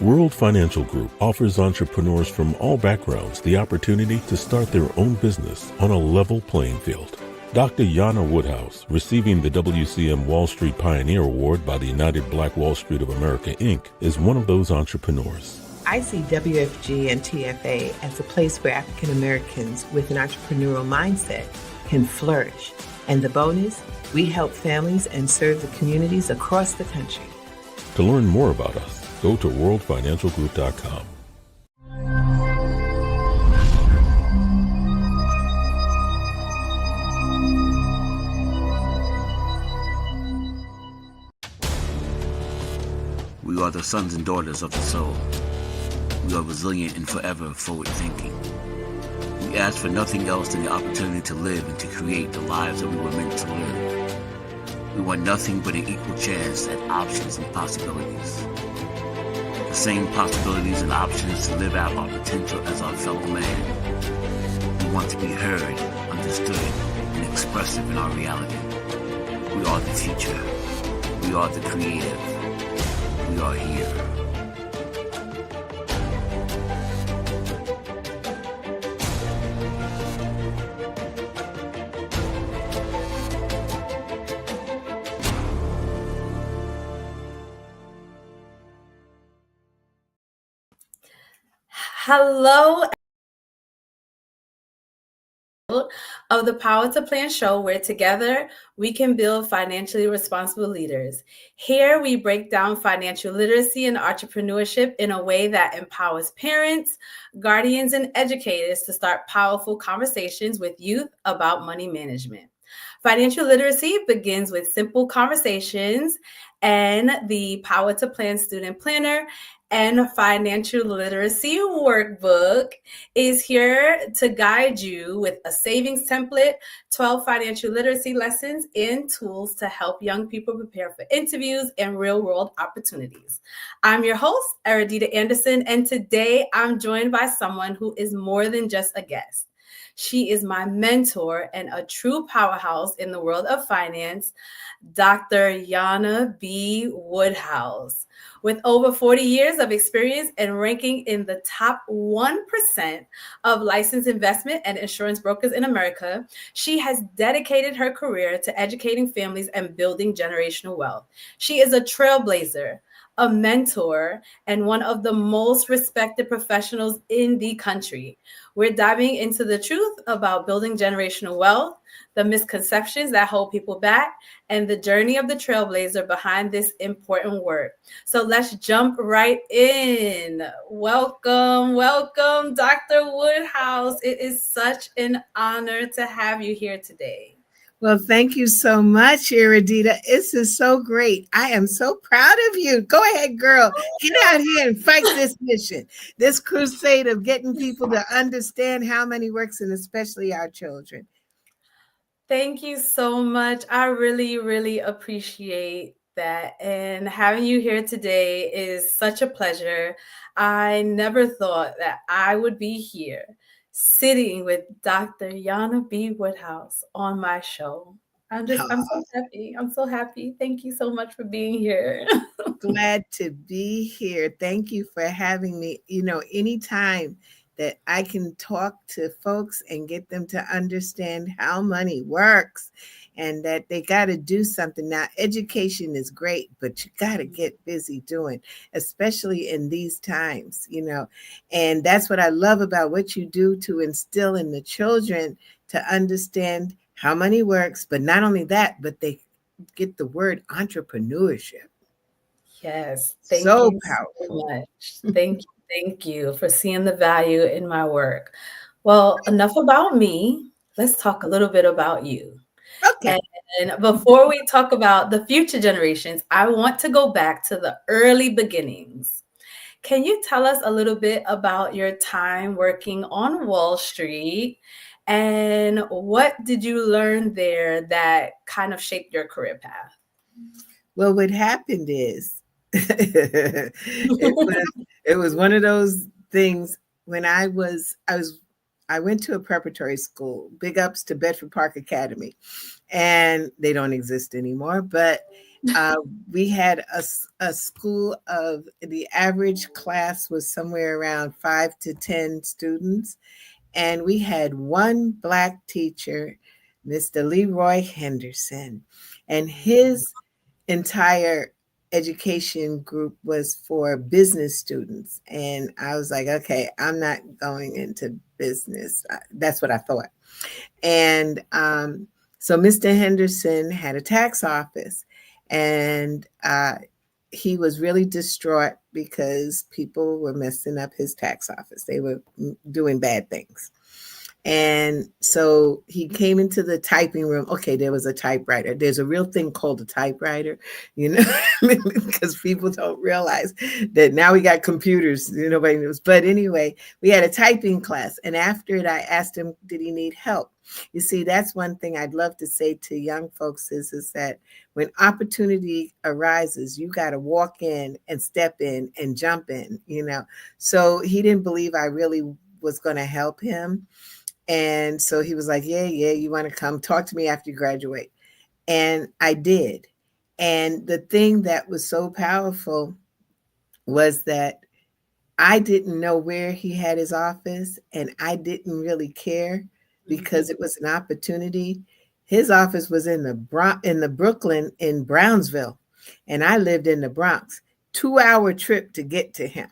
World Financial Group offers entrepreneurs from all backgrounds the opportunity to start their own business on a level playing field. Dr. Jana Woodhouse, receiving the WCM Wall Street Pioneer Award by the United Black Wall Street of America, Inc., is one of those entrepreneurs. I see WFG and TFA as a place where African Americans with an entrepreneurial mindset can flourish. And the bonus, we help families and serve the communities across the country. To learn more about us, go to worldfinancialgroup.com. We are the sons and daughters of the soul. We are resilient and forever forward-thinking. We ask for nothing else than the opportunity to live and to create the lives that we were meant to live. We want nothing but an equal chance at options and possibilities. The same possibilities and options to live out our potential as our fellow man. We want to be heard, understood, and expressive in our reality. We are the future. We are the creative. We are here. Hello of the Power2Plan show, where together we can build financially responsible leaders. Here we break down financial literacy and entrepreneurship in a way that empowers parents, guardians, and educators to start powerful conversations with youth about money management. Financial literacy begins with simple conversations, and the Power2Plan student planner and financial literacy workbook is here to guide you with a savings template, 12 financial literacy lessons, and tools to help young people prepare for interviews and real-world opportunities. I'm your host, Erodita Anderson, and today I'm joined by someone who is more than just a guest. She is my mentor and a true powerhouse in the world of finance, Dr. Jana B. Woodhouse. With over 40 years of experience and ranking in the top 1% of licensed investment and insurance brokers in America, she has dedicated her career to educating families and building generational wealth. She is a trailblazer, a mentor, and one of the most respected professionals in the country. We're diving into the truth about building generational wealth, the misconceptions that hold people back, and the journey of the trailblazer behind this important work. So let's jump right in. Welcome, Dr. Woodhouse. It is such an honor to have you here today. Well, thank you so much, Erodita. This is so great. I am so proud of you. Go ahead, girl. Get out here and fight this mission, this crusade of getting people to understand how money works, and especially our children. Thank you so much. I really, really appreciate that. And having you here today is such a pleasure. I never thought that I would be here sitting with Dr. Jana B. Woodhouse on my show. I'm so happy. I'm so happy. Thank you so much for being here. Glad to be here. Thank you for having me. Anytime that I can talk to folks and get them to understand how money works and that they got to do something. Now, education is great, but you got to get busy doing, especially in these times, and that's what I love about what you do, to instill in the children to understand how money works. But not only that, but they get the word entrepreneurship. Yes. Thank you powerful. So much. Thank you for seeing the value in my work. Well, enough about me. Let's talk a little bit about you. Okay. And before we talk about the future generations, I want to go back to the early beginnings. Can you tell us a little bit about your time working on Wall Street, and what did you learn there that kind of shaped your career path? Well, what happened is it was one of those things. When I went to a preparatory school, big ups to Bedford Park Academy, and they don't exist anymore. But uh, we had a school of the average class was somewhere around 5 to 10 students. And we had one Black teacher, Mr. Leroy Henderson, and his entire education group was for business students. And I was like, okay, I'm not going into business. That's what I thought. And so Mr. Henderson had a tax office, and he was really distraught because people were messing up his tax office. They were doing bad things. And so he came into the typing room. Okay, there was a typewriter. There's a real thing called a typewriter, because people don't realize that now we got computers. Nobody knows. But anyway, we had a typing class. And after it, I asked him, did he need help? You see, that's one thing I'd love to say to young folks is that when opportunity arises, you got to walk in and step in and jump in, So he didn't believe I really was going to help him. And so he was like, yeah, you want to come talk to me after you graduate. And I did. And the thing that was so powerful was that I didn't know where he had his office, and I didn't really care because it was an opportunity. His office was in the Brooklyn in Brownsville, and I lived in the Bronx. 2-hour trip to get to him.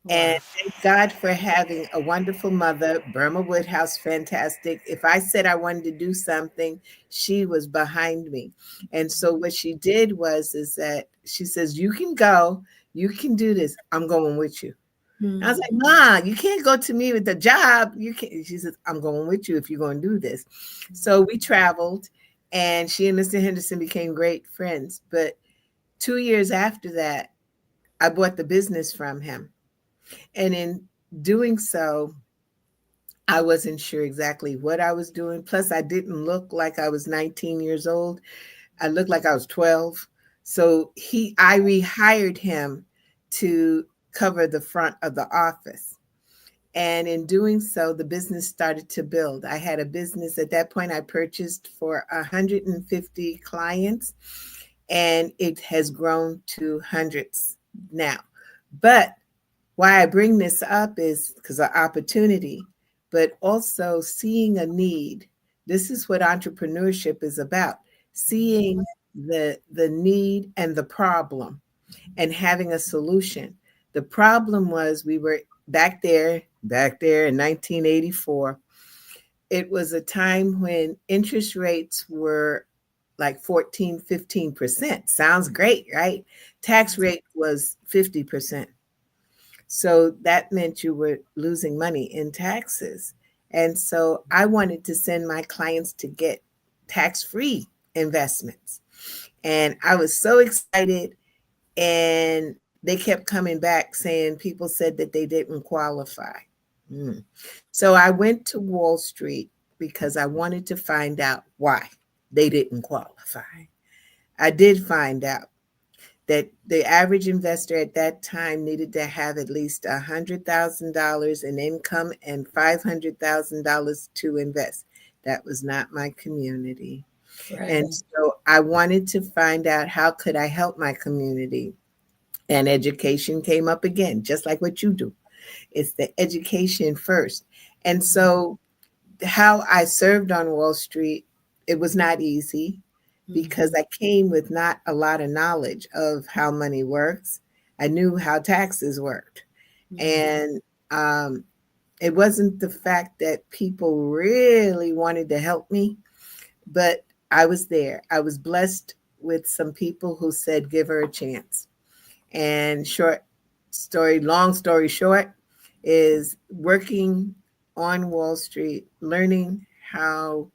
Wow. And thank God for having a wonderful mother, Burma Woodhouse, fantastic. If I said I wanted to do something, she was behind me. And so what she did is that she says, you can go, you can do this. I'm going with you. Mm-hmm. I was like, Ma, you can't go to me with the job. You can't. She says, I'm going with you if you're going to do this. Mm-hmm. So we traveled, and she and Mr. Henderson became great friends. But 2 years after that, I bought the business from him. And in doing so, I wasn't sure exactly what I was doing. Plus, I didn't look like I was 19 years old. I looked like I was 12. So I rehired him to cover the front of the office. And in doing so, the business started to build. I had a business at that point I purchased for 150 clients, and it has grown to hundreds now. But why I bring this up is because of opportunity, but also seeing a need. This is what entrepreneurship is about, seeing the need and the problem and having a solution. The problem was we were back there in 1984. It was a time when interest rates were like 14, 15%. Sounds great, right? Tax rate was 50%. So that meant you were losing money in taxes. And so I wanted to send my clients to get tax-free investments. And I was so excited. And they kept coming back saying people said that they didn't qualify. So I went to Wall Street because I wanted to find out why they didn't qualify. I did find out that the average investor at that time needed to have at least $100,000 in income and $500,000 to invest. That was not my community. Right. And so I wanted to find out how could I help my community. And education came up again, just like what you do. It's the education first. And so how I served on Wall Street, it was not easy because I came with not a lot of knowledge of how money works. I knew how taxes worked. And it wasn't the fact that people really wanted to help me, but I was there. I was blessed with some people who said, give her a chance. And long story short, is working on Wall Street, learning how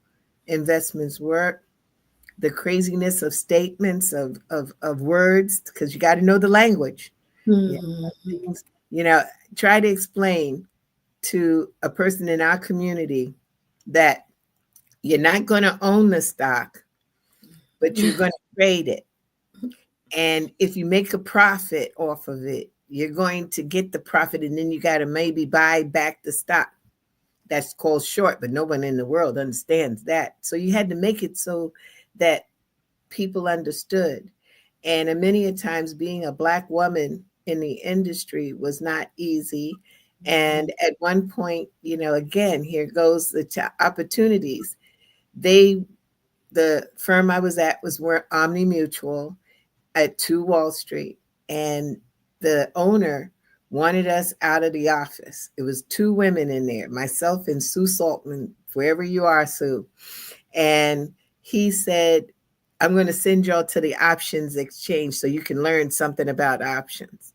investments work, the craziness of statements of words, because you got to know the language. Try to explain to a person in our community that you're not going to own the stock, but you're going to trade it. And if you make a profit off of it, you're going to get the profit, and then you got to maybe buy back the stock. That's called short, but no one in the world understands that. So you had to make it so that people understood. And many a times being a Black woman in the industry was not easy. And at one point, again, here goes the opportunities. The firm I was at was Omni Mutual at 2 Wall Street, and the owner wanted us out of the office. It was 2 women in there, myself and Sue Saltman, wherever you are, Sue. And he said, I'm going to send y'all to the options exchange so you can learn something about options.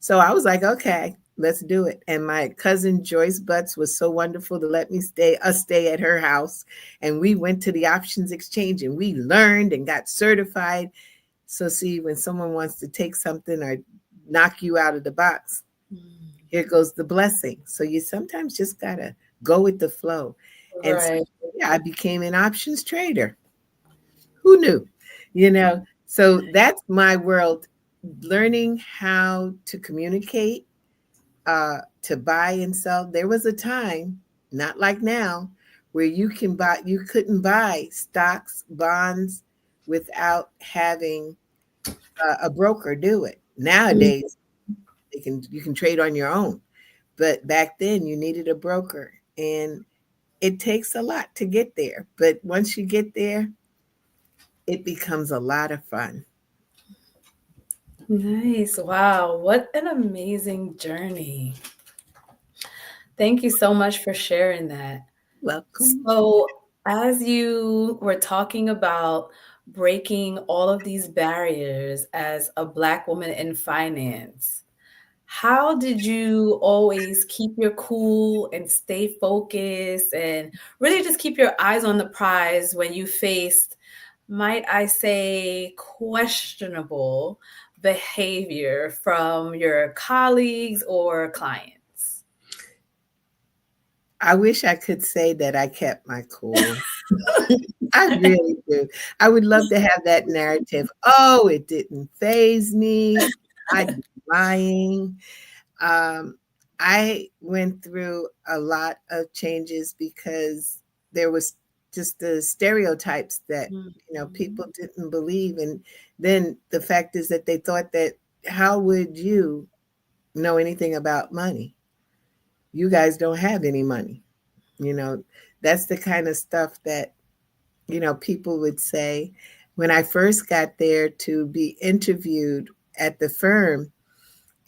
So I was like, okay, let's do it. And my cousin Joyce Butts was so wonderful to let me stay at her house. And we went to the options exchange and we learned and got certified. So see, when someone wants to take something or knock you out of the box, here goes the blessing. So you sometimes just got to go with the flow. And Right. so, yeah, I became an options trader. Who knew? So that's my world, learning how to communicate, to buy and sell. There was a time, not like now, where you couldn't buy stocks, bonds without having a broker do it. Nowadays, you can trade on your own, but back then you needed a broker, and it takes a lot to get there. But once you get there, it becomes a lot of fun. Nice. Wow. What an amazing journey. Thank you so much for sharing that. Welcome. So, as you were talking about breaking all of these barriers as a Black woman in finance, how did you always keep your cool and stay focused and really just keep your eyes on the prize when you faced, might I say, questionable behavior from your colleagues or clients? I wish I could say that I kept my cool. I really do. I would love to have that narrative. Oh, it didn't faze me. I'd be lying. I went through a lot of changes because there was just the stereotypes that people didn't believe. And then the fact is that they thought that, how would you know anything about money? You guys don't have any money. That's the kind of stuff that people would say. When I first got there to be interviewed at the firm,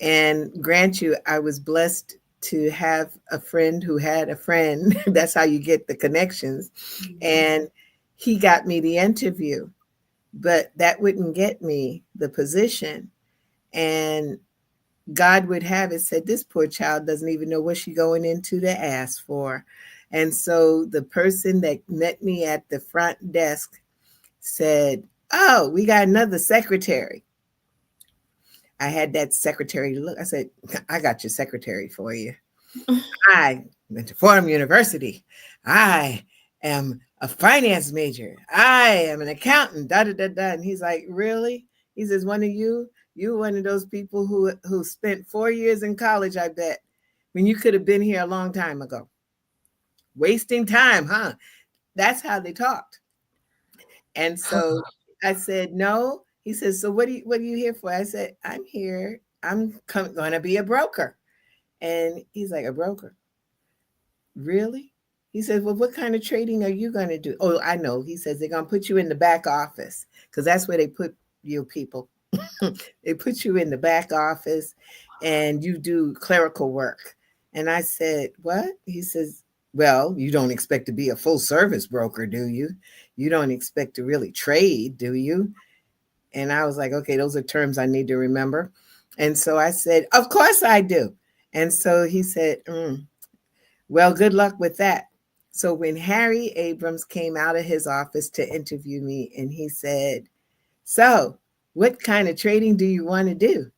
and grant you, I was blessed to have a friend who had a friend. That's how you get the connections. And he got me the interview, but that wouldn't get me the position. And God would have it said, this poor child doesn't even know what she's going into to ask for. And so the person that met me at the front desk said, oh, we got another secretary. I had that secretary look. I said, I got your secretary for you. I went to Fordham University. I am a finance major. I am an accountant, da, da, da, da. And he's like, really? He says, one of you one of those people who spent 4 years in college, I bet, when you could have been here a long time ago. Wasting time, huh? That's how they talked. And so I said, no. He says, so what are you here for? I said, I'm here. I'm going to be a broker. And he's like, a broker? Really? He says, well, what kind of trading are you going to do? Oh, I know. He says, they're going to put you in the back office because that's where they put you people. They put you in the back office and you do clerical work. And I said, what? He says, well, you don't expect to be a full service broker, do you? You don't expect to really trade, do you? And I was like, okay, those are terms I need to remember. And so I said, of course I do. And so he said, well, good luck with that. So when Harry Abrams came out of his office to interview me, and he said, so what kind of trading do you want to do?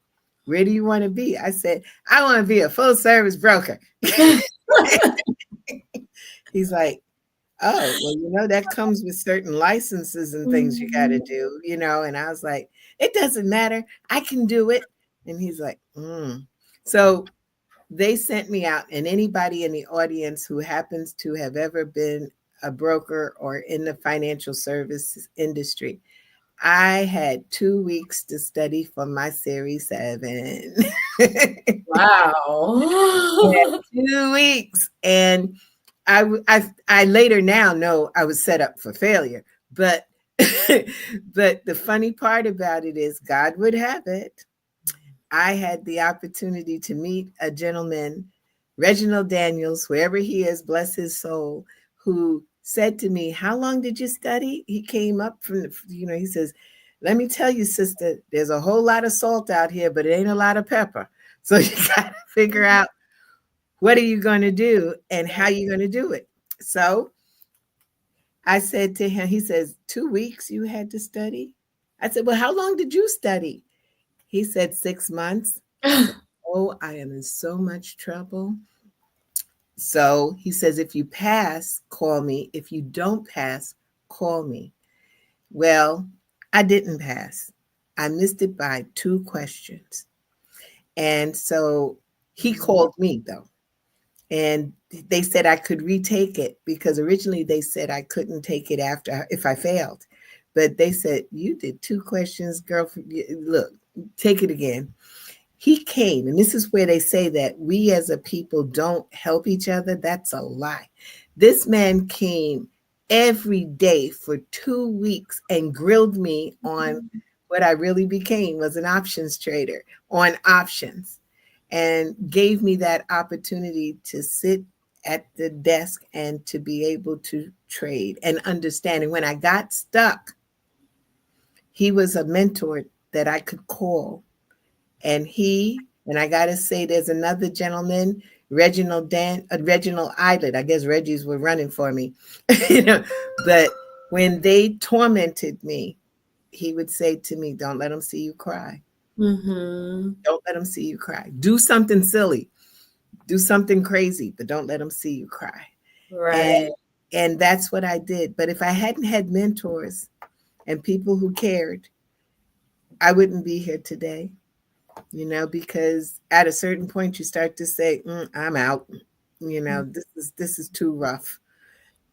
Where do you want to be? I said, I want to be a full service broker. He's like, oh, well, that comes with certain licenses and things you got to do, and I was like, it doesn't matter. I can do it. And he's like, So they sent me out, and anybody in the audience who happens to have ever been a broker or in the financial services industry, I had 2 weeks to study for my Series 7. Wow. 2 weeks. And I later now know I was set up for failure. But but the funny part about it is God would have it. I had the opportunity to meet a gentleman, Reginald Daniels, wherever he is, bless his soul, who said to me, "How long did you study?" He came up from he says, "Let me tell you, sister, there's a whole lot of salt out here, but it ain't a lot of pepper. So you got to figure out what are you going to do and how you going to do it." So I said to him, he says, 2 weeks you had to study? I said, "Well, how long did you study?" He said 6 months. I said, "Oh, I am in so much trouble." So he says, "If you pass, call me. If you don't pass, call me." Well, I didn't pass. I missed it by 2 questions. And so he called me though. And they said I could retake it because originally they said I couldn't take it after if I failed. But they said, "You did 2 questions, girl. Look, take it again." He came, and this is where they say that we as a people don't help each other. That's a lie. This man came every day for 2 weeks and grilled me on what I really became was an options trader on options, and gave me that opportunity to sit at the desk and to be able to trade and understand. And when I got stuck, he was a mentor that I could call. And I gotta say, there's another gentleman, Reginald Islet. I guess Reggie's were running for me, you know. But when they tormented me, he would say to me, "Don't let them see you cry. Mm-hmm. Don't let them see you cry. Do something silly, do something crazy, but don't let them see you cry." Right. And that's what I did. But if I hadn't had mentors and people who cared, I wouldn't be here today. Because at a certain point you start to say, "I'm out. This is too rough."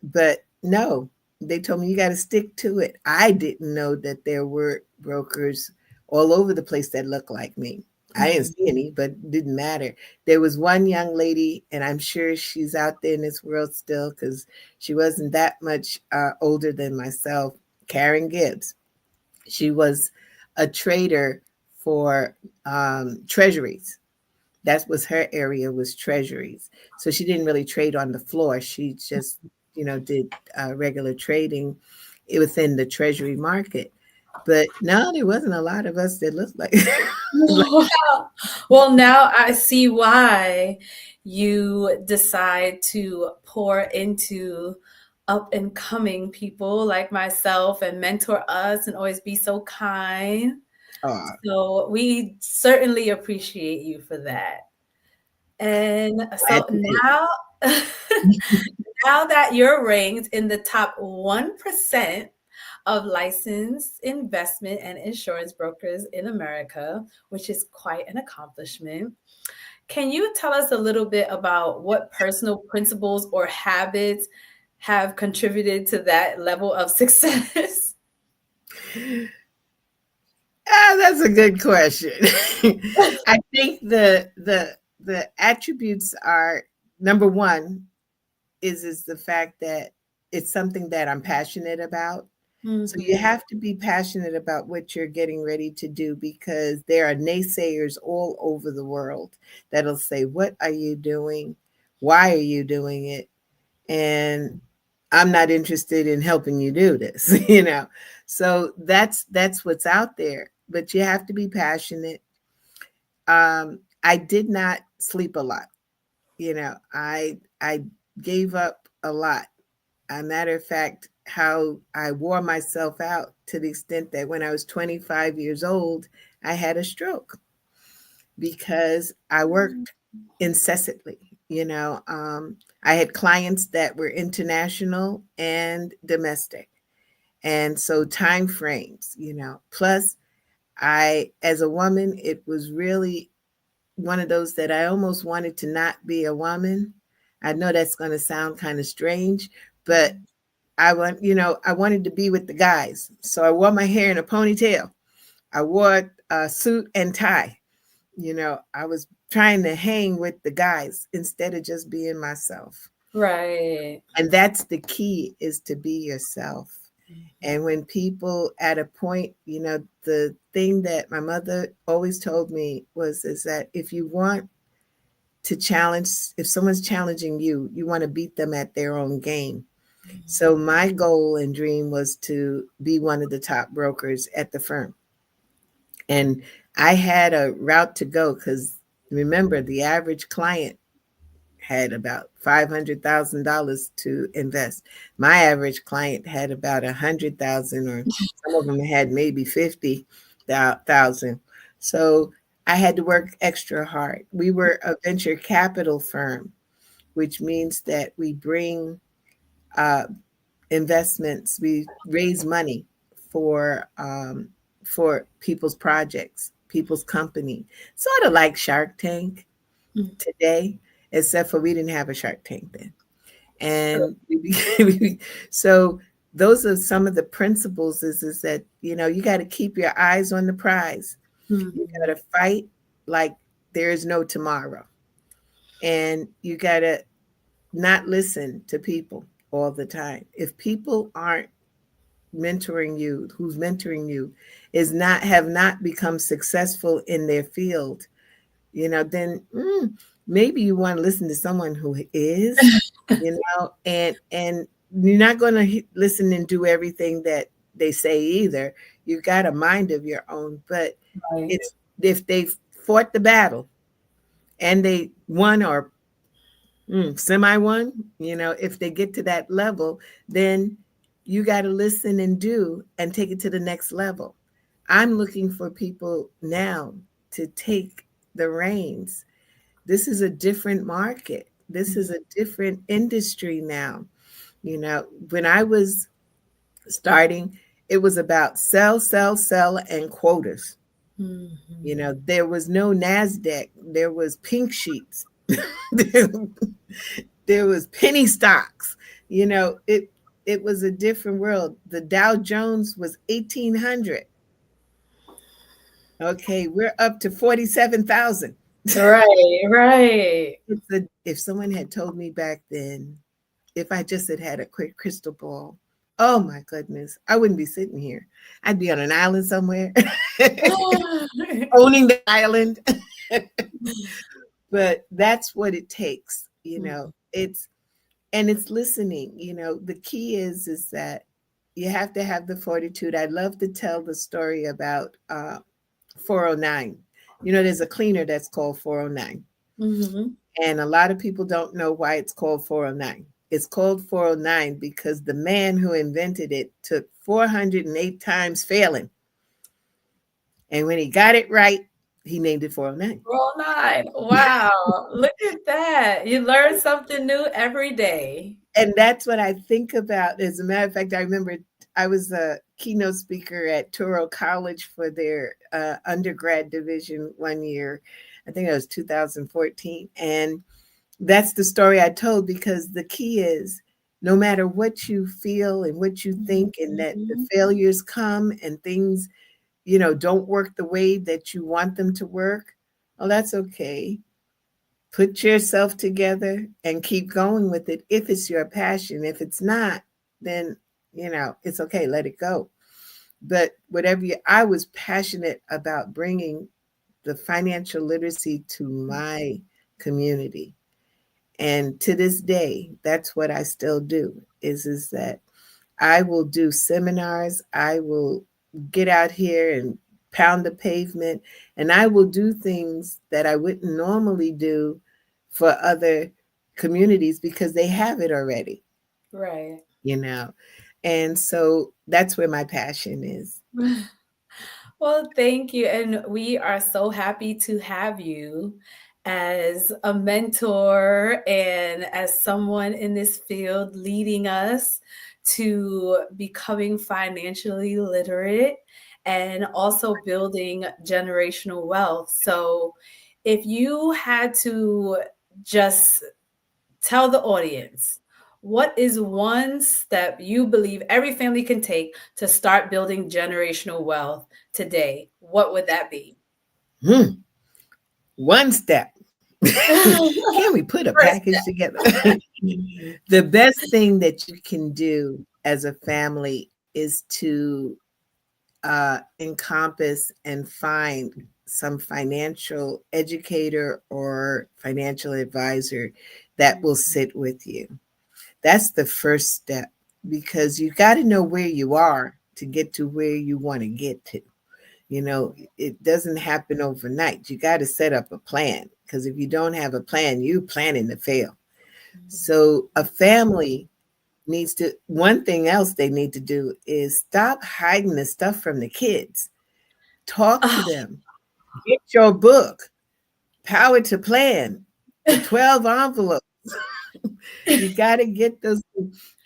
But no, they told me you got to stick to it. I didn't know that there were brokers all over the place that looked like me. I didn't see any, but it didn't matter. There was one young lady, and I'm sure she's out there in this world still because she wasn't that much older than myself, Karen Gibbs. She was a trader for treasuries. That was her area, was treasuries. So she didn't really trade on the floor. She just, did regular trading within the treasury market. But no, there wasn't a lot of us that looked like. Wow. Well, now I see why you decide to pour into up and coming people like myself and mentor us and always be so kind. So we certainly appreciate you for that. And so now, now that you're ranked in the top 1% of licensed investment and insurance brokers in America, which is quite an accomplishment, can you tell us a little bit about what personal principles or habits have contributed to that level of success? That's a good question. I think the attributes are, number one is the fact that it's something that I'm passionate about. So you have to be passionate about what you're getting ready to do, because there are naysayers all over the world that'll say, "What are you doing? Why are you doing it?" And I'm not interested in helping you do this, So that's what's out there. But you have to be passionate. I did not sleep a lot. I gave up a lot. A matter of fact, how I wore myself out to the extent that when I was 25 years old, I had a stroke because I worked incessantly. I had clients that were international and domestic. And so time frames, plus as a woman, it was really one of those that I almost wanted to not be a woman. I know that's going to sound kind of strange, but I wanted to be with the guys. So I wore my hair in a ponytail. I wore a suit and tie. I was trying to hang with the guys instead of just being myself. Right. And that's the key, is to be yourself. And when people at a point, the thing that my mother always told me is that if you want to challenge, if someone's challenging you, you want to beat them at their own game. So my goal and dream was to be one of the top brokers at the firm. And I had a route to go because remember, the average client had about $500,000 to invest. My average client had about 100,000, or some of them had maybe 50,000. So I had to work extra hard. We were a venture capital firm, which means that we bring investments. We raise money for people's projects, people's company, sort of like Shark Tank today, except for we didn't have a Shark Tank then. And so those are some of the principles is that, you got to keep your eyes on the prize. You got to fight like there is no tomorrow. And you got to not listen to people all the time. If people aren't mentoring you, who's mentoring you have not become successful in their field, then maybe you want to listen to someone who is, and you're not going to listen and do everything that they say either. You've got a mind of your own, but it's if they've fought the battle and they won or semi won, if they get to that level, then you got to listen and do and take it to the next level. I'm looking for people now to take the reins. This is a different market. This is a different industry now. When I was starting, it was about sell, and quotas. There was no NASDAQ. There was pink sheets. There was penny stocks. It was a different world. The Dow Jones was 1,800. Okay, we're up to 47,000. Right. If someone had told me back then, if I just had a quick crystal ball, oh my goodness, I wouldn't be sitting here. I'd be on an island somewhere, owning the island. But that's what it takes, it's listening. The key is that you have to have the fortitude. I'd love to tell the story about 409. There's a cleaner that's called 409. And a lot of people don't know why it's called 409. It's called 409 because the man who invented it took 408 times failing. And when he got it right, he named it 409. 409. Wow. Look at that. You learn something new every day. And that's what I think about. As a matter of fact, I remember I was a keynote speaker at Touro College for their undergrad division one year. I think it was 2014. And that's the story I told, because the key is no matter what you feel and what you think, and that the failures come and things, don't work the way that you want them to work. Oh, that's okay. Put yourself together and keep going with it. If it's your passion, if it's not, then, it's okay. Let it go. But I was passionate about bringing the financial literacy to my community. And to this day, that's what I still do is that I will do seminars. I will get out here and pound the pavement, and I will do things that I wouldn't normally do for other communities because they have it already. Right. And so that's where my passion is. Well, thank you. And we are so happy to have you as a mentor and as someone in this field leading us to becoming financially literate and also building generational wealth. So if you had to just tell the audience what is one step you believe every family can take to start building generational wealth today? What would that be? One step. Can we put a First package together? The best thing that you can do as a family is to encompass and find some financial educator or financial advisor that will sit with you. That's the first step, because you got to know where you are to get to where you want to get to. It doesn't happen overnight. You got to set up a plan, because if you don't have a plan, you're planning to fail. So a family needs to, one thing else they need to do is stop hiding the stuff from the kids. Talk to step. them. Get your book, Power to Plan, the 12 envelopes. You got to get those.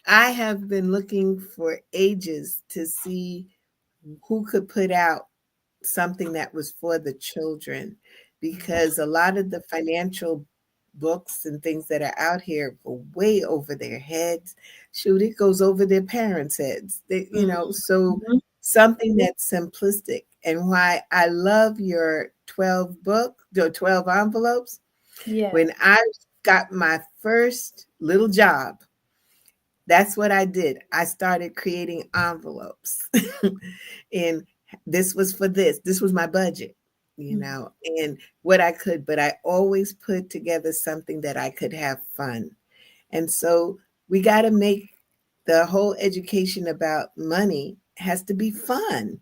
I have been looking for ages to see who could put out something that was for the children, because a lot of the financial books and things that are out here go way over their heads. Shoot, it goes over their parents' heads. So Mhm. something that's simplistic. And why I love your 12 envelopes. Yeah. When I got my first little job, that's what I did. I started creating envelopes. And this was for this. This was my budget, and what I could, but I always put together something that I could have fun. And so we got to make the whole education about money has to be fun.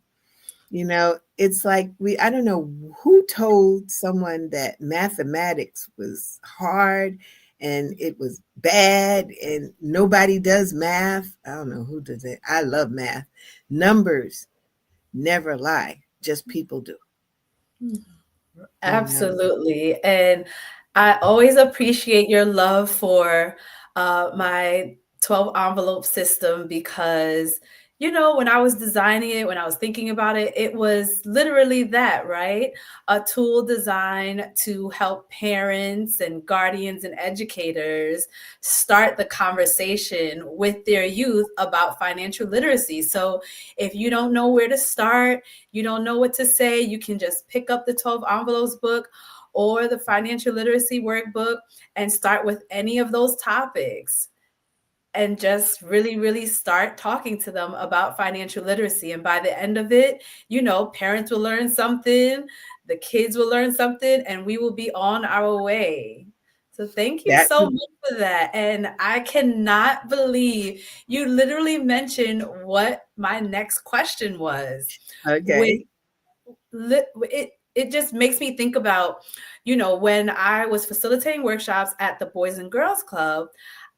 It's like I don't know who told someone that mathematics was hard and it was bad and nobody does math. I don't know who does it. I love math. Numbers never lie, just people do. You know. Absolutely. And I always appreciate your love for my 12 envelope system because, when I was designing it, when I was thinking about it, it was literally that, right? A tool designed to help parents and guardians and educators start the conversation with their youth about financial literacy. So if you don't know where to start, you don't know what to say, you can just pick up the 12 envelopes book or the financial literacy workbook and start with any of those topics and just really, really start talking to them about financial literacy. And by the end of it, parents will learn something, the kids will learn something, and we will be on our way. So thank you That so much for that. And I cannot believe you literally mentioned what my next question was. Which okay. it just makes me think about, when I was facilitating workshops at the Boys and Girls Club,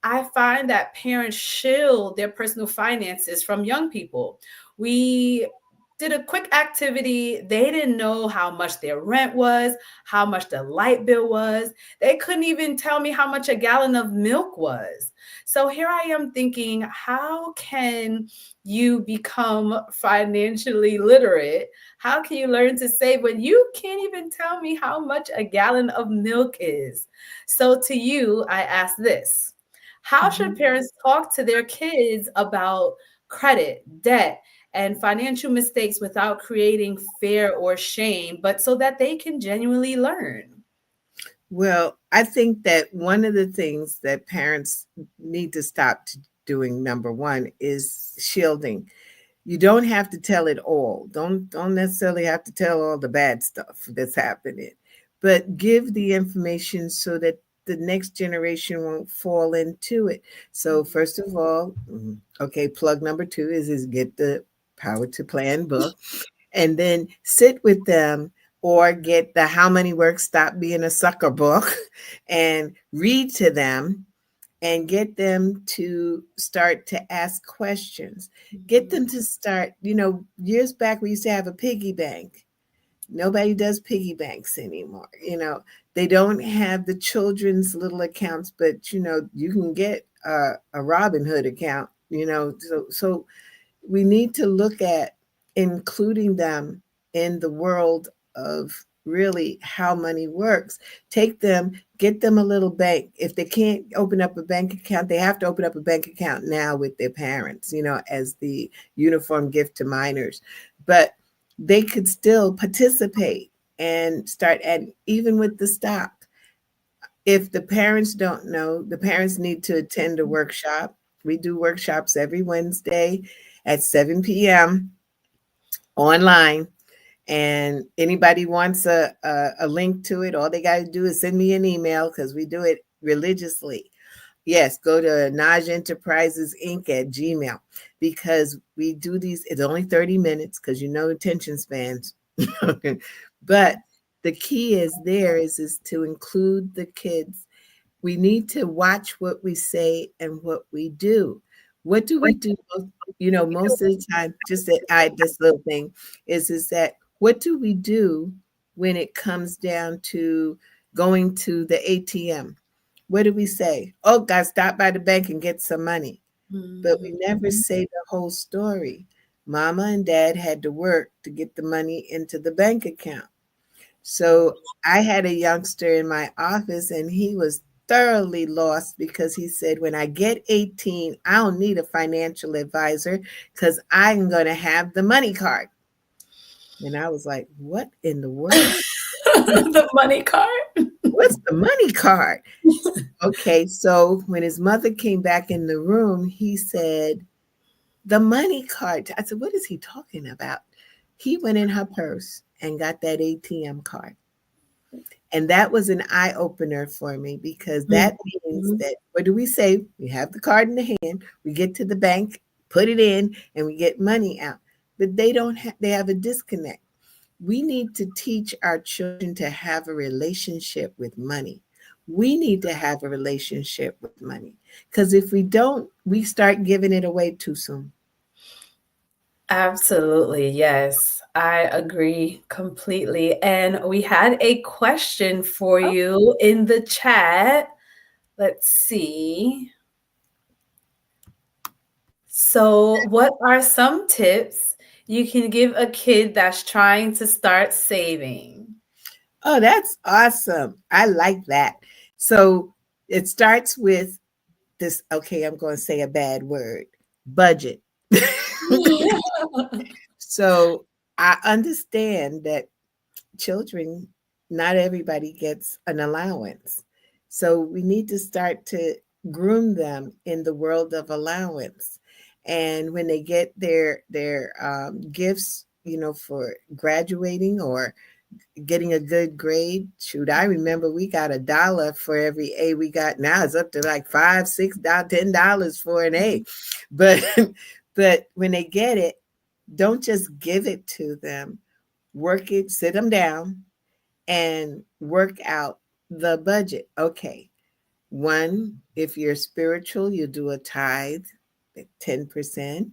I find that parents shield their personal finances from young people. We did a quick activity. They didn't know how much their rent was, how much the light bill was. They couldn't even tell me how much a gallon of milk was. So here I am thinking, how can you become financially literate? How can you learn to save when you can't even tell me how much a gallon of milk is? So to you, I ask this. How should Mhm. parents talk to their kids about credit, debt, and financial mistakes without creating fear or shame, but so that they can genuinely learn? Well, I think that one of the things that parents need to stop doing, number one, is shielding. You don't have to tell it all. Don't necessarily have to tell all the bad stuff that's happening, but give the information so that the next generation won't fall into it. So first of all, okay, plug number two is get the Power to Plan book, and then sit with them, or get the How Money Works Stop Being a Sucker book and read to them and get them to start to ask questions. Get them to start, years back we used to have a piggy bank. Nobody does piggy banks anymore. They don't have the children's little accounts, but you can get a Robin Hood account, so we need to look at including them in the world of really how money works. Take them, get them a little bank. If they can't open up a bank account, they have to open up a bank account now with their parents, as the uniform gift to minors. But they could still participate and start adding, even with the stock. If the parents don't know, the parents need to attend a workshop. We do workshops every Wednesday at 7 p.m. online. And anybody wants a link to it, all they got to do is send me an email because we do it religiously. Yes, go to Naj Enterprises Inc. at Gmail, because we do these. It's only 30 minutes because attention spans. But the key is to include the kids. We need to watch what we say and what we do. What do we do? Most of the time, just this little thing is that what do we do when it comes down to going to the ATM? What do we say? Oh, got to stop by the bank and get some money. But we never say the whole story. Mama and dad had to work to get the money into the bank account. So I had a youngster in my office, and he was thoroughly lost because he said, when I get 18, I don't need a financial advisor because I'm going to have the money card. And I was like, what in the world? The money card? What's the money card? Okay, so when his mother came back in the room, he said, the money card. I said, what is he talking about? He went in her purse and got that ATM card. And that was an eye opener for me, because that means that, what do we say? We have the card in the hand, we get to the bank, put it in, and we get money out. But they have a disconnect. We need to teach our children to have a relationship with money. We need to have a relationship with money, because if we don't, we start giving it away too soon. Absolutely, yes. I agree completely. And we had a question for you in the chat. Let's see. So, what are some tips you can give a kid that's trying to start saving? Oh, that's awesome. I like that. So it starts with this. Okay, I'm going to say a bad word: budget. So I understand that children, not everybody gets an allowance. So we need to start to groom them in the world of allowance. And when they get their gifts, for graduating or getting a good grade, shoot, I remember we got $1 for every A we got. Now it's up to like $5, $6, $10 for an A. But when they get it, don't just give it to them. Work it, sit them down and work out the budget. Okay. One, if you're spiritual, you do a tithe at 10%.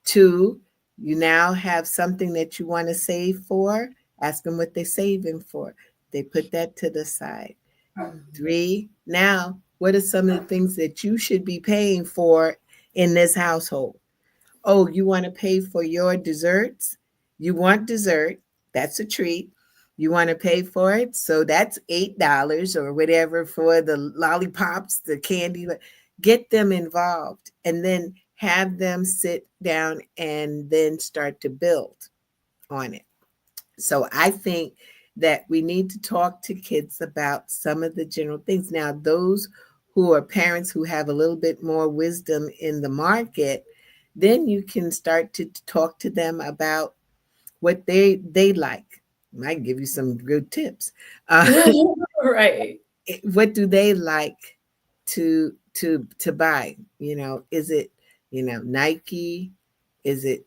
Two, you now have something that you want to save for. Ask them what they're saving for. They put that to the side. Three, now, what are some of the things that you should be paying for in this household? Oh, you want to pay for your desserts? You want dessert. That's a treat. You want to pay for it. So that's $8 or whatever for the lollipops, the candy. Get them involved and then have them sit down and then start to build on it. So I think that we need to talk to kids about some of the general things. Now, those who are parents who have a little bit more wisdom in the market, then you can start to talk to them about what they like. I might give you some good tips. Right. What do they like to buy? Is it, Nike? Is it,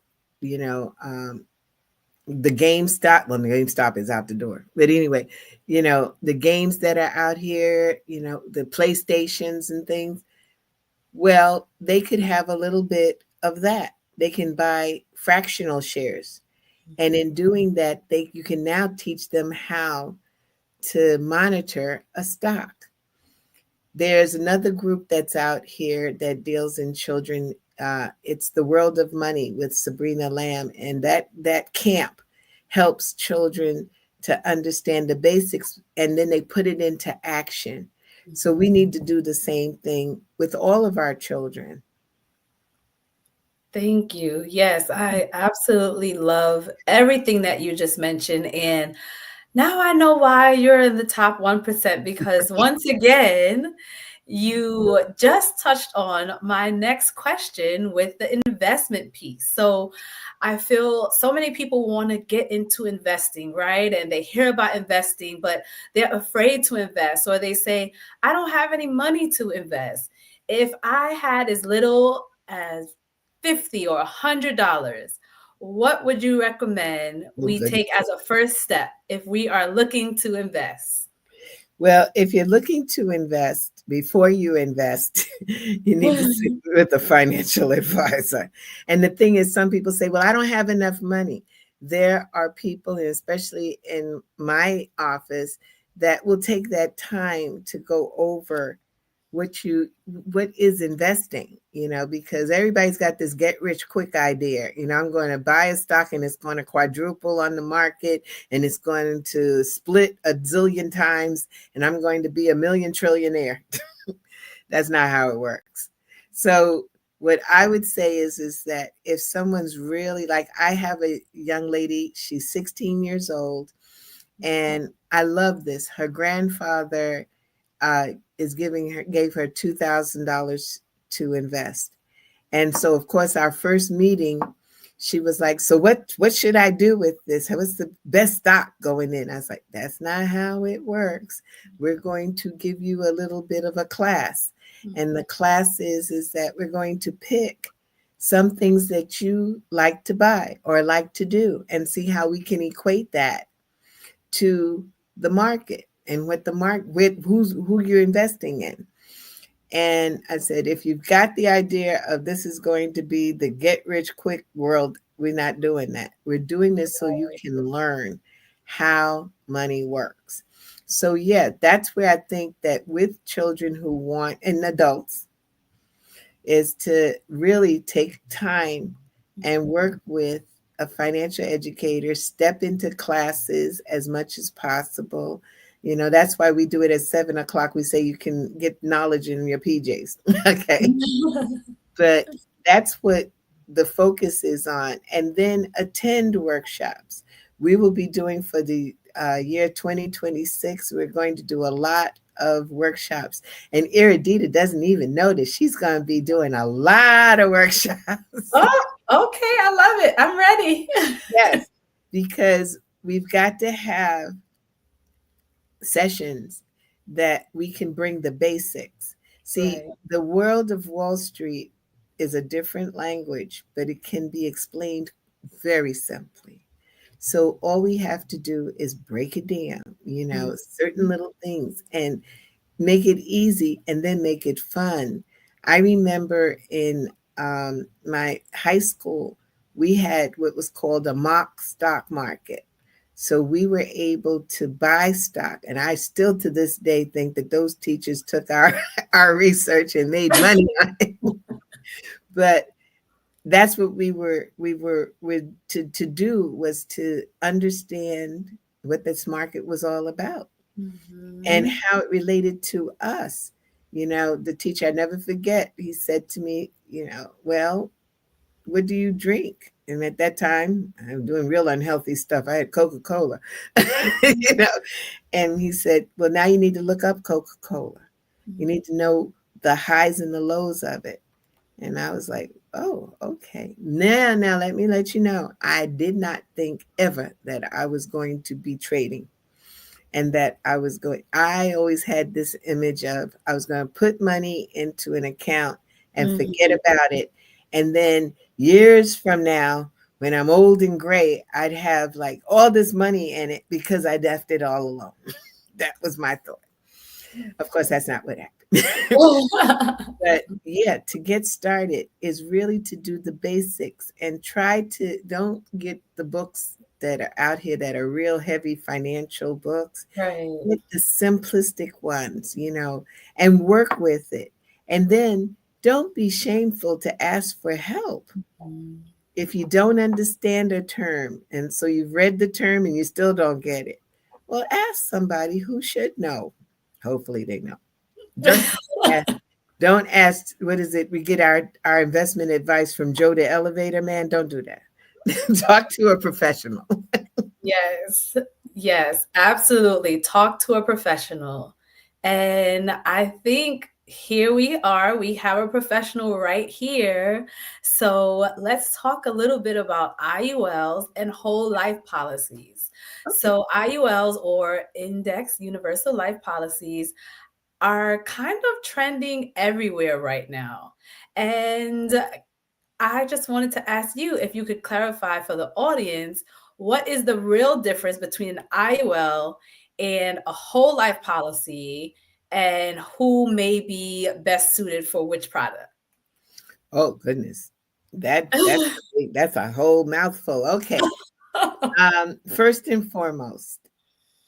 the GameStop? Well, the GameStop is out the door. But anyway, the games that are out here, the PlayStations and things. Well, they could have a little bit of that. They can buy fractional shares. And in doing that, you can now teach them how to monitor a stock. There's another group that's out here that deals in children. It's The World of Money with Sabrina Lamb. And that camp helps children to understand the basics, and then they put it into action. So we need to do the same thing with all of our children. Thank you. Yes, I absolutely love everything that you just mentioned. And now I know why you're in the top 1%, because once again, you just touched on my next question with the investment piece. So I feel so many people want to get into investing, right? And they hear about investing, but they're afraid to invest, or they say, I don't have any money to invest. If I had as little as $50 or $100, what would you recommend we take as a first step if we are looking to invest? Well, if you're looking to invest, before you invest, you need to sit with a financial advisor. And the thing is, some people say, well, I don't have enough money. There are people, especially in my office, that will take that time to go over what is investing, because everybody's got this get rich quick idea. I'm going to buy a stock and it's going to quadruple on the market and it's going to split a zillion times and I'm going to be a million trillionaire. That's not how it works. So what I would say is that if someone's really, like, I have a young lady, she's 16 years old, and I love this. Her grandfather gave her $2,000 to invest. And so, of course, our first meeting, she was like, so what should I do with this? What's the best stock going in? I was like, that's not how it works. We're going to give you a little bit of a class. And the class is that we're going to pick some things that you like to buy or like to do and see how we can equate that to the market and what the market, with who you're investing in. And I said, if you've got the idea of this is going to be the get rich quick world, we're not doing that. We're doing this so you can learn how money works. So yeah, that's where I think that with children who want, and adults, is to really take time and work with a financial educator, step into classes as much as possible. That's why we do it at 7:00. We say you can get knowledge in your PJs. Okay. But that's what the focus is on. And then attend workshops. We will be doing for the year 2026. We're going to do a lot of workshops. And Erodita doesn't even know that she's going to be doing a lot of workshops. Oh, okay. I love it. I'm ready. Yes, because we've got to have sessions that we can bring the basics. See, right. The world of Wall Street is a different language, but it can be explained very simply. So all we have to do is break it down, certain little things, and make it easy and then make it fun. I remember in my high school, we had what was called a mock stock market. So we were able to buy stock. And I still to this day think that those teachers took our research and made money on it. But that's what we were to do, was to understand what this market was all about and how it related to us. The teacher, I never forget, he said to me, well, what do you drink? And at that time, I'm doing real unhealthy stuff. I had Coca-Cola, and he said, well, now you need to look up Coca-Cola. You need to know the highs and the lows of it. And I was like, oh, okay. Now let me let you know, I did not think ever that I was going to be trading and that I always had this image of I was going to put money into an account and forget about it. And then years from now, when I'm old and gray, I'd have like all this money in it because I left it all alone. That was my thought. Of course, that's not what happened. But yeah, to get started is really to do the basics and don't get the books that are out here that are real heavy financial books. Right. Get the simplistic ones, and work with it. And then don't be shameful to ask for help. If you don't understand a term, and so you've read the term and you still don't get it, Well, ask somebody who should know. Hopefully they know. Don't ask, don't ask, what is it? We get our investment advice from Joe the elevator man. Don't do that. Talk to a professional. Yes, yes, absolutely. Talk to a professional. And I think here we are. We have a professional right here. So let's talk a little bit about IULs and whole life policies. Okay. So, IULs, or Index Universal Life Policies, are kind of trending everywhere right now. And I just wanted to ask you if you could clarify for the audience, what is the real difference between an IUL and a whole life policy, and who may be best suited for which product? Oh goodness. That's a whole mouthful. Okay. First and foremost,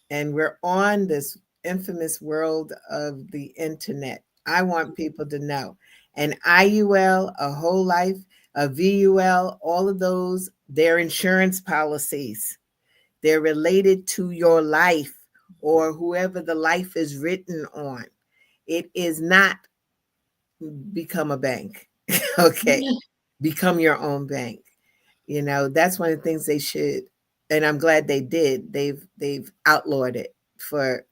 and we're on this infamous world of the internet. I want people to know an IUL, a whole life, a VUL, all of those, they're insurance policies. They're related to your life or whoever the life is written on. It is not become a bank. Okay. Become your own bank. That's one of the things they should, and I'm glad they did. They've outlawed it for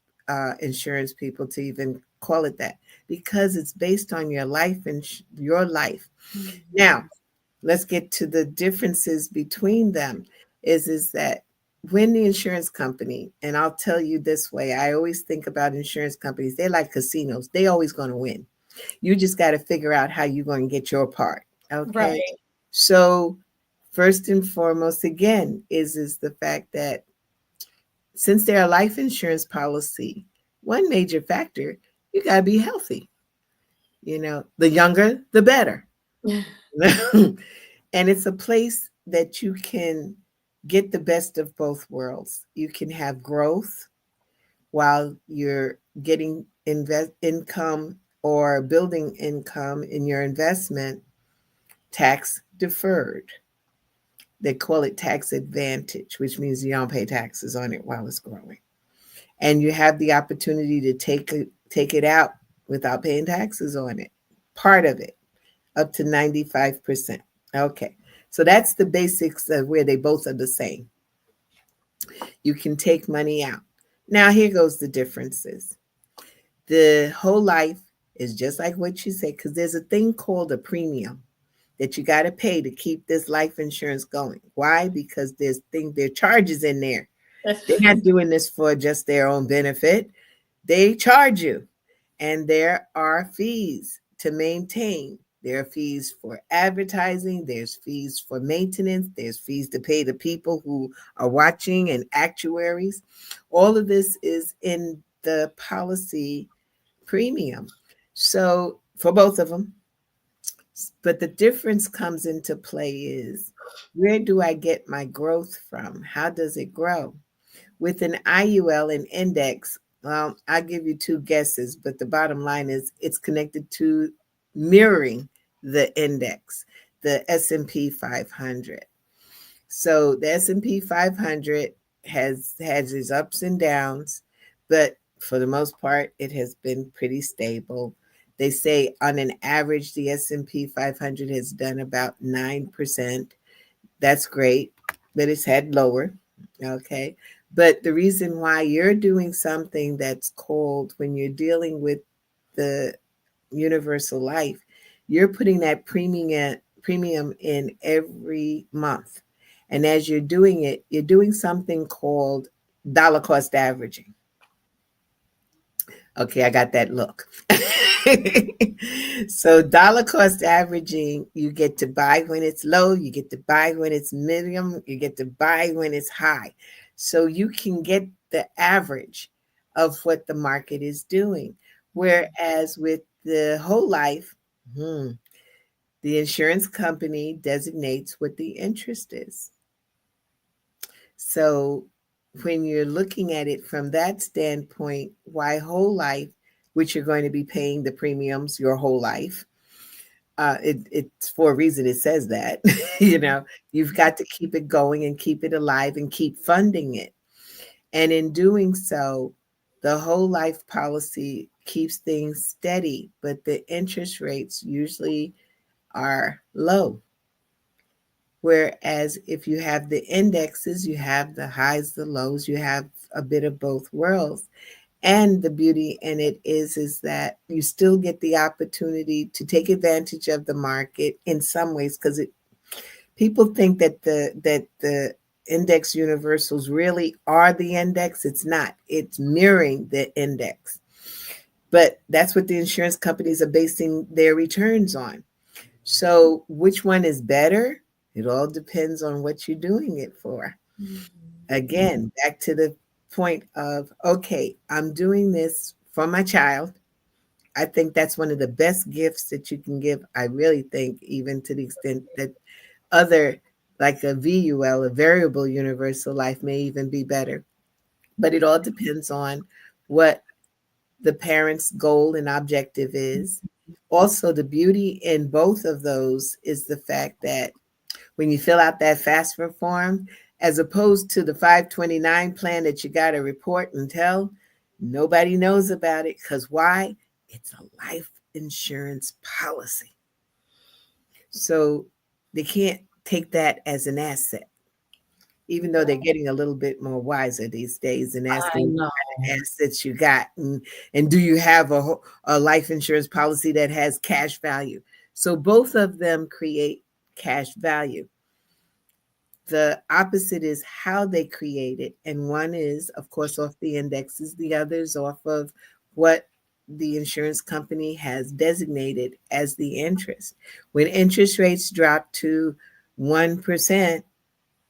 insurance people to even call it that, because it's based on your life and your life. Now, let's get to the differences between them. Is that when the insurance company, and I'll tell you this way, I always think about insurance companies, they're like casinos. They always going to win. You just got to figure out how you're going to get your part. Okay. Right. So first and foremost, again, is the fact that since they're a life insurance policy, one major factor, you got to be healthy. The younger, the better. And it's a place that you can get the best of both worlds. You can have growth while you're getting income or building income in your investment, tax deferred. They call it tax advantage, which means you don't pay taxes on it while it's growing. And you have the opportunity to take it out without paying taxes on it. Part of it, up to 95%. Okay. So that's the basics of where they both are the same. You can take money out. Now, here goes the differences. The whole life is just like what you say, because there's a thing called a premium that you got to pay to keep this life insurance going. Why? Because there are charges in there. They're not doing this for just their own benefit. They charge you. And there are fees to maintain. There are fees for advertising. There's fees for maintenance. There's fees to pay the people who are watching and actuaries. All of this is in the policy premium. So for both of them. But the difference comes into play is, where do I get my growth from? How does it grow? With an IUL and index, well, I'll give you two guesses, but the bottom line is it's connected to mirroring the index, the S&P 500. So the S&P 500 has its ups and downs, but for the most part, it has been pretty stable. They say on an average, the S&P 500 has done about 9%. That's great, but it's had lower. Okay. But the reason why you're doing something that's called, when you're dealing with the universal life, you're putting that premium in every month. And as you're doing it, you're doing something called dollar cost averaging. Okay, I got that look. So dollar cost averaging, you get to buy when it's low, you get to buy when it's medium, you get to buy when it's high. So you can get the average of what the market is doing. Whereas with the whole life, the insurance company designates what the interest is. So when you're looking at it from that standpoint, why whole life, which you're going to be paying the premiums your whole life, it's for a reason it says that. You've got to keep it going and keep it alive and keep funding it. And in doing so, the whole life policy keeps things steady, but the interest rates usually are low. Whereas if you have the indexes, you have the highs, the lows, you have a bit of both worlds. And the beauty in it is that you still get the opportunity to take advantage of the market in some ways, because people think that the index universals really are the index. It's not. It's mirroring the index. But that's what the insurance companies are basing their returns on. So which one is better? It all depends on what you're doing it for. Again, back to the point of, okay, I'm doing this for my child. I think that's one of the best gifts that you can give. I really think, even to the extent that other, like a VUL, a variable universal life, may even be better. But it all depends on what the parent's goal and objective is. Also, the beauty in both of those is the fact that when you fill out that FAFSA form, as opposed to the 529 plan that you got to report and tell, nobody knows about it. Because why? It's a life insurance policy. So they can't take that as an asset, even though they're getting a little bit more wiser these days and I asking know. what kind of assets you got, and do you have a life insurance policy that has cash value. So both of them create cash value. The opposite is how they create it, and one is, of course, off the indexes, the other is off of what the insurance company has designated as the interest. When interest rates drop to 1%,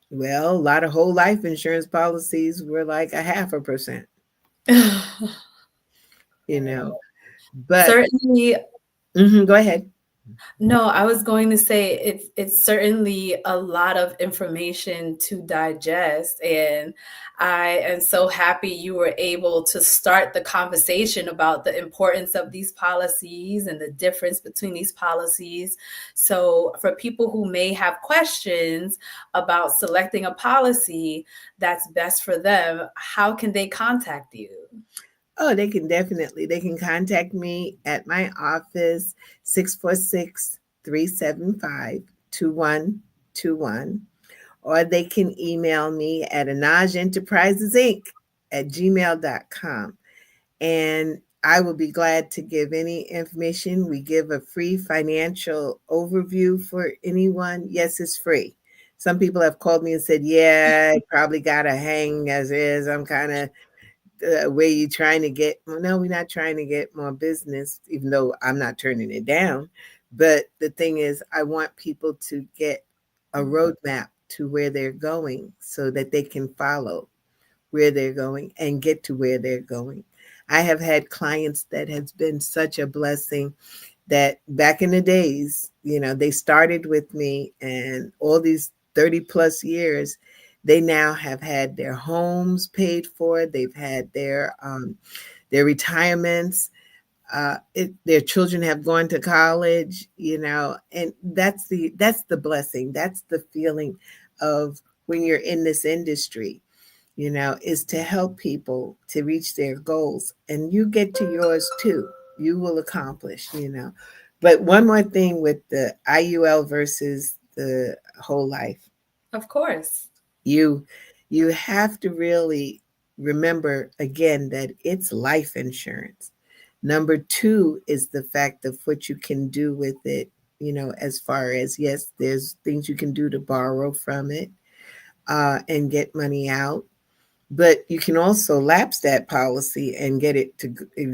well, a lot of whole life insurance policies were like 0.5%, you know. But Certainly. go ahead. No, I was going to say it's certainly a lot of information to digest, and I am so happy you were able to start the conversation about the importance of these policies and the difference between these policies. So for people who may have questions about selecting a policy that's best for them, how can they contact you? Oh, they can contact me at my office, 646-375-2121, or they can email me at anagenterprisesinc@gmail.com. And I will be glad to give any information. We give a free financial overview for anyone. Yes, it's free. Some people have called me and said, yeah, I probably got to hang as is. I'm kind of where you trying to get. Well, no, we're not trying to get more business, even though I'm not turning it down. But the thing is, I want people to get a roadmap to where they're going so that they can follow where they're going and get to where they're going. I have had clients that has been such a blessing that back in the days, they started with me, and all these 30 plus years, they now have had their homes paid for. They've had their retirements. Their children have gone to college, and that's the blessing. That's the feeling of when you're in this industry, is to help people to reach their goals, and you get to yours too. You will accomplish. But one more thing with the IUL versus the whole life. Of course. You have to really remember again that it's life insurance. Number two is the fact of what you can do with it, as far as, yes, there's things you can do to borrow from it and get money out. But you can also lapse that policy and get it to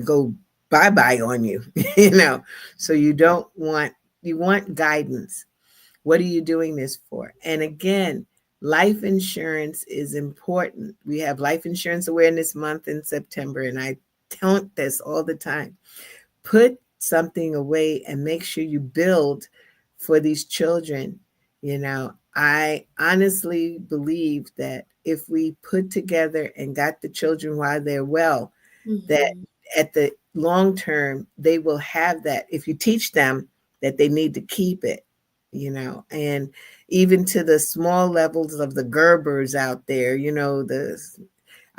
go bye-bye on you, So you want guidance. What are you doing this for? And again, life insurance is important. We have Life Insurance Awareness Month in September, and I taunt this all the time. Put something away and make sure you build for these children. I honestly believe that if we put together and got the children while they're well, that at the long term, they will have that. If you teach them that they need to keep it, and even to the small levels of the Gerbers out there,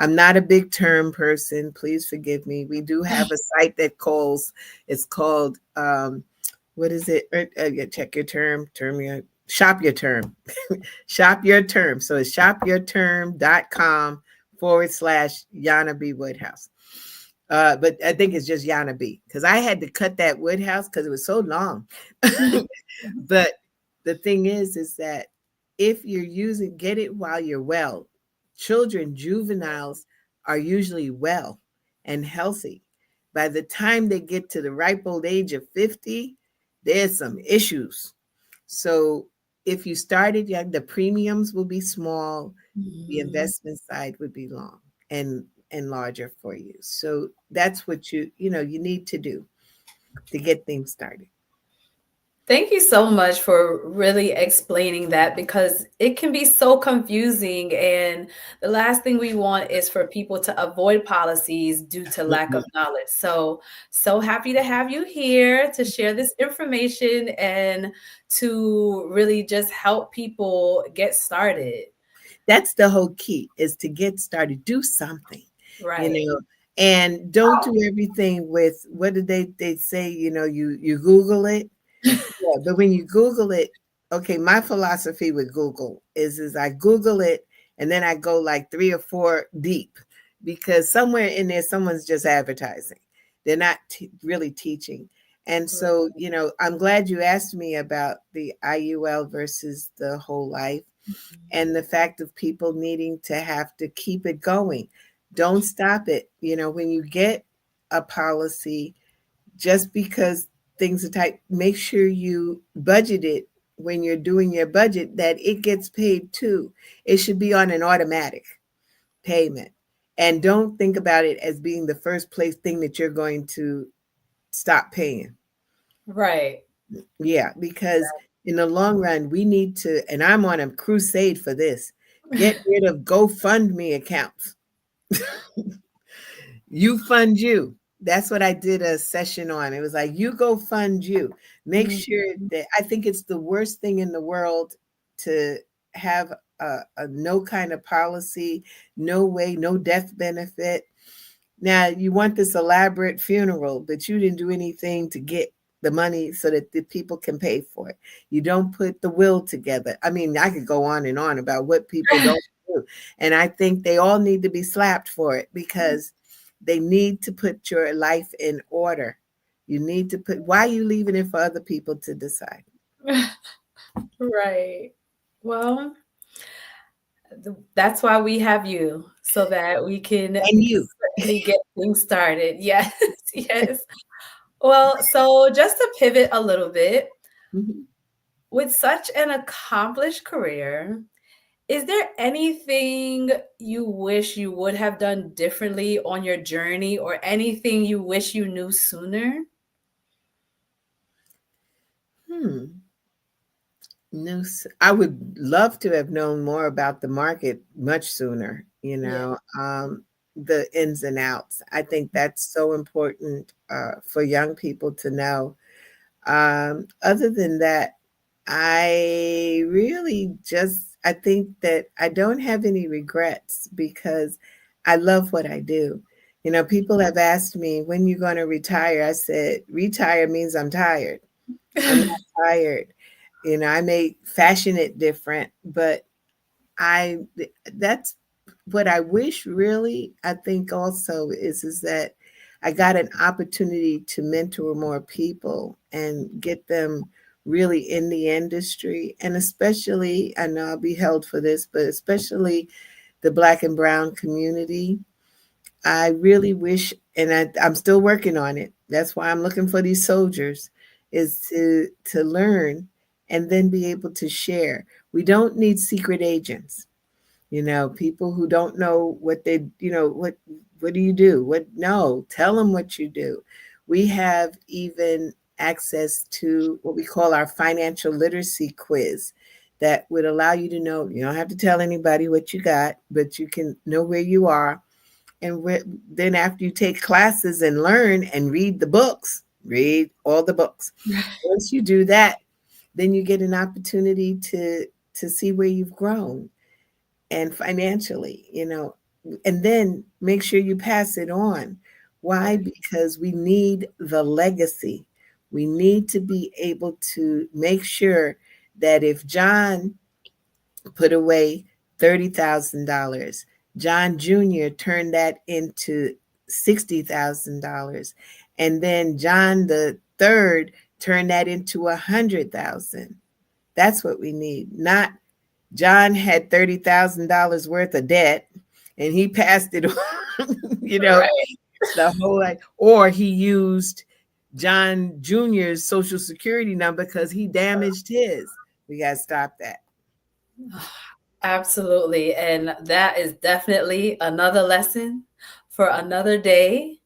I'm not a big term person. Please forgive me. We do have a site that calls, it's called, what is it? Check your term, shop your term, shop your term. So it's shopyourterm.com/ Jana B Woodhouse. But I think it's just Jana B, because I had to cut that Woodhouse because it was so long. But the thing is that if you're using, get it while you're well. Children, juveniles are usually well and healthy. By the time they get to the ripe old age of 50, there's some issues. So if you started young, the premiums will be small, the investment side would be long and larger for you. So that's what you need to do to get things started. Thank you so much for really explaining that, because it can be so confusing. And the last thing we want is for people to avoid policies due to lack of knowledge. So happy to have you here to share this information and to really just help people get started. That's the whole key, is to get started. Do something, Right. and don't do everything with, what did they say? You Google it. Yeah, but when you Google it, okay, my philosophy with Google is I Google it and then I go like 3 or 4 deep, because somewhere in there, someone's just advertising. They're not really teaching. And so, I'm glad you asked me about the IUL versus the whole life, and the fact of people needing to have to keep it going. Don't stop it. When you get a policy, just because things are tight, make sure you budget it when you're doing your budget, that it gets paid too. It should be on an automatic payment. And don't think about it as being the first place thing that you're going to stop paying. Right. Yeah, because in the long run, we need to, and I'm on a crusade for this, get rid of GoFundMe accounts. You fund you. That's what I did a session on. It was like, you go fund you. Make sure that, I think it's the worst thing in the world to have a no kind of policy, no way, no death benefit. Now, you want this elaborate funeral, but you didn't do anything to get the money so that the people can pay for it. You don't put the will together. I mean, I could go on and on about what people don't do. And I think they all need to be slapped for it, because they need to put your life in order. You need to put, why are you leaving it for other people to decide? Right. Well, that's why we have you, so that we can And you. certainly get things started. Yes, yes. Well, so just to pivot a little bit, with such an accomplished career, is there anything you wish you would have done differently on your journey, or anything you wish you knew sooner? No, I would love to have known more about the market much sooner, the ins and outs. I think that's so important for young people to know. Other than that, I really I think that I don't have any regrets, because I love what I do. People have asked me, when you going to retire? I said, retire means I'm tired. I'm not tired. I may fashion it different, but that's what I wish, really. I think also is that I got an opportunity to mentor more people and get them really in the industry. And especially, I know I'll be held for this, but especially the Black and Brown community. I really wish, and I'm still working on it. That's why I'm looking for these soldiers, is to learn and then be able to share. We don't need secret agents. People who don't know what they, what do you do? No, tell them what you do. We have even access to what we call our financial literacy quiz, that would allow you to know, you don't have to tell anybody what you got, but you can know where you are. And then after you take classes and learn and read the books, read all the books. Once you do that, then you get an opportunity to see where you've grown. And financially, and then make sure you pass it on. Why? Because we need the legacy. We need to be able to make sure that if John put away $30,000, John Jr. turned that into $60,000, and then John the third turned that into $100,000. That's what we need. Not John had $30,000 worth of debt and he passed it on, Right. the whole, or he used John Jr.'s social security number because he damaged his. We got to stop that. Absolutely. And that is definitely another lesson for another day.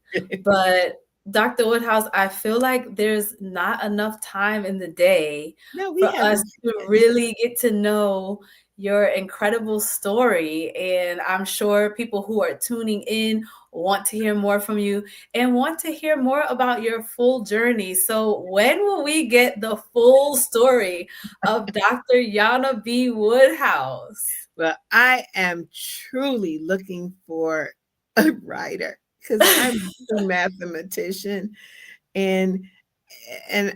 But Dr. Woodhouse, I feel like there's not enough time in the day for us to really get to know your incredible story. And I'm sure people who are tuning in want to hear more from you and want to hear more about your full journey. So when will we get the full story of Dr. Jana B. Woodhouse? Well, I am truly looking for a writer because I'm a mathematician, and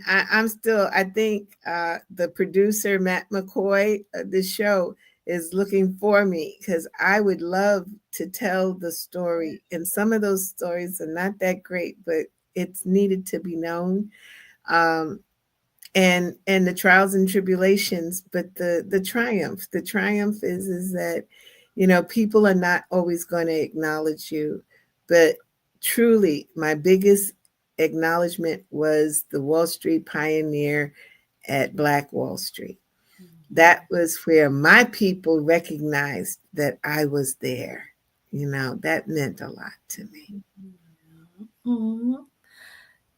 I'm still, I think the producer, Matt McCoy of the show, is looking for me because I would love to tell the story. And some of those stories are not that great, but it's needed to be known. And the trials and tribulations, but the triumph is that, people are not always going to acknowledge you. But truly, my biggest acknowledgement was the Wall Street pioneer at Black Wall Street. That was where my people recognized that I was there. That meant a lot to me. Mm-hmm.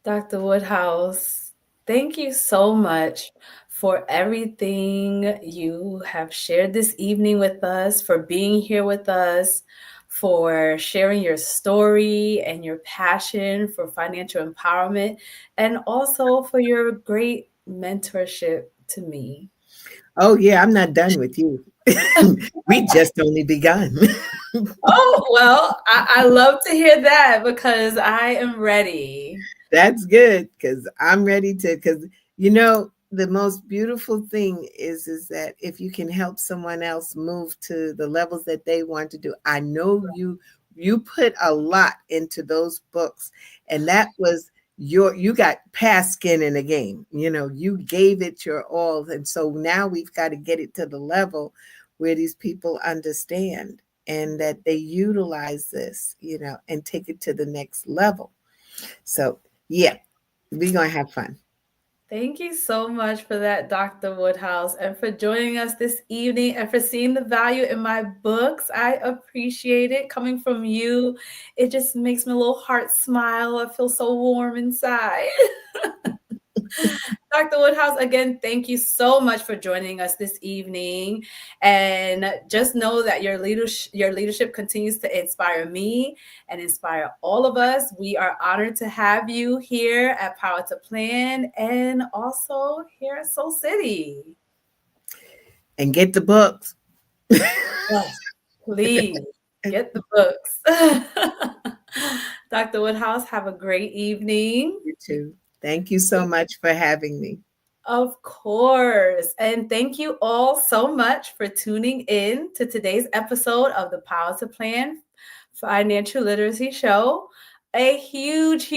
Dr. Woodhouse, thank you so much for everything you have shared this evening with us, for being here with us, for sharing your story and your passion for financial empowerment, and also for your great mentorship to me. Oh, yeah, I'm not done with you. We just only begun. Oh, well, I love to hear that because I am ready. That's good because I'm ready to, because, the most beautiful thing is that if you can help someone else move to the levels that they want to do, I know you put a lot into those books, and that was you got past skin in the game. You gave it your all, and so now we've got to get it to the level where these people understand and that they utilize this, and take it to the next level. So yeah, we're gonna have fun. Thank you so much for that, Dr. Woodhouse, and for joining us this evening and for seeing the value in my books. I appreciate it coming from you. It just makes my little heart smile. I feel so warm inside. Dr. Woodhouse, again, thank you so much for joining us this evening. And just know that your leadership continues to inspire me and inspire all of us. We are honored to have you here at Power2Plan and also here at Soul City. And get the books. Yes, please get the books. Dr. Woodhouse, have a great evening. You too. Thank you so much for having me. Of course. And thank you all so much for tuning in to today's episode of the Power2Plan Financial Literacy Show. A huge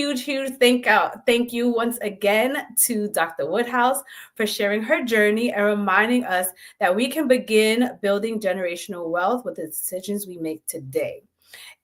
thank you once again to Dr. Woodhouse for sharing her journey and reminding us that we can begin building generational wealth with the decisions we make today.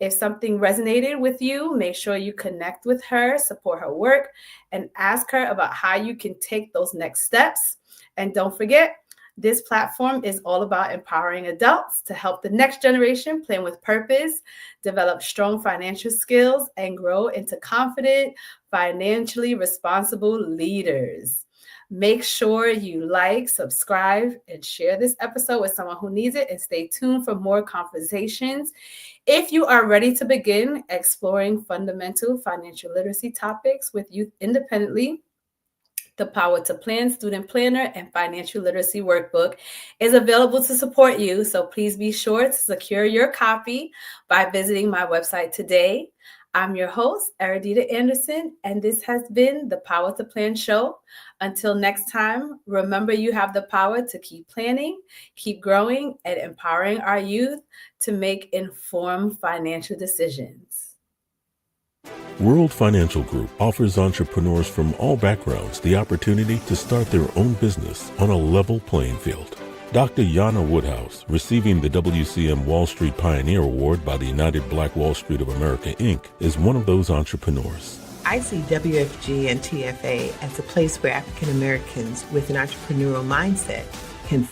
If something resonated with you, make sure you connect with her, support her work, and ask her about how you can take those next steps. And don't forget, this platform is all about empowering adults to help the next generation plan with purpose, develop strong financial skills, and grow into confident, financially responsible leaders. Make sure you like, subscribe, and share this episode with someone who needs it, and stay tuned for more conversations. If you are ready to begin exploring fundamental financial literacy topics with youth independently, The Power to Plan Student Planner and Financial Literacy Workbook is available to support you, so please be sure to secure your copy by visiting my website today. I'm your host, Erodita Anderson, and this has been the Power to Plan show. Until next time, remember you have the power to keep planning, keep growing, and empowering our youth to make informed financial decisions. World Financial Group offers entrepreneurs from all backgrounds the opportunity to start their own business on a level playing field. Dr. Jana Woodhouse, receiving the WCM Wall Street Pioneer Award by the United Black Wall Street of America, Inc., is one of those entrepreneurs. I see WFG and TFA as a place where African Americans with an entrepreneurial mindset can